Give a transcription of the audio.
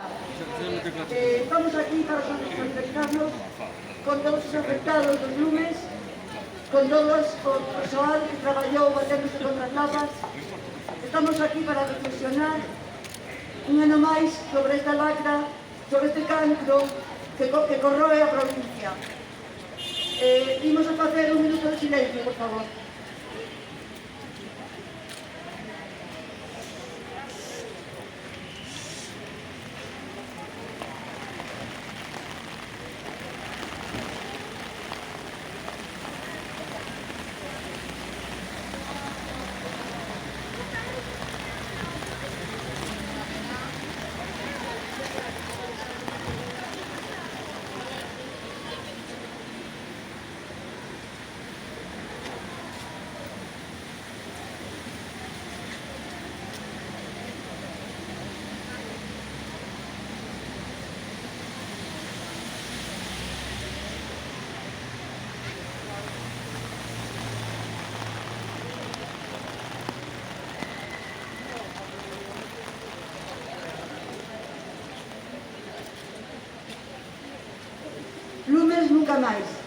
Estamos aquí para solidarizarnos con todos os afectados dos lumes, con todos o persoal que traballou baténdose contra as lapas. Estamos aquí para reflexionar un ano máis sobre esta lacra, sobre este cancro que corroe a provincia. Imos a facer un minuto de silencio, por favor. Lumes nunca máis.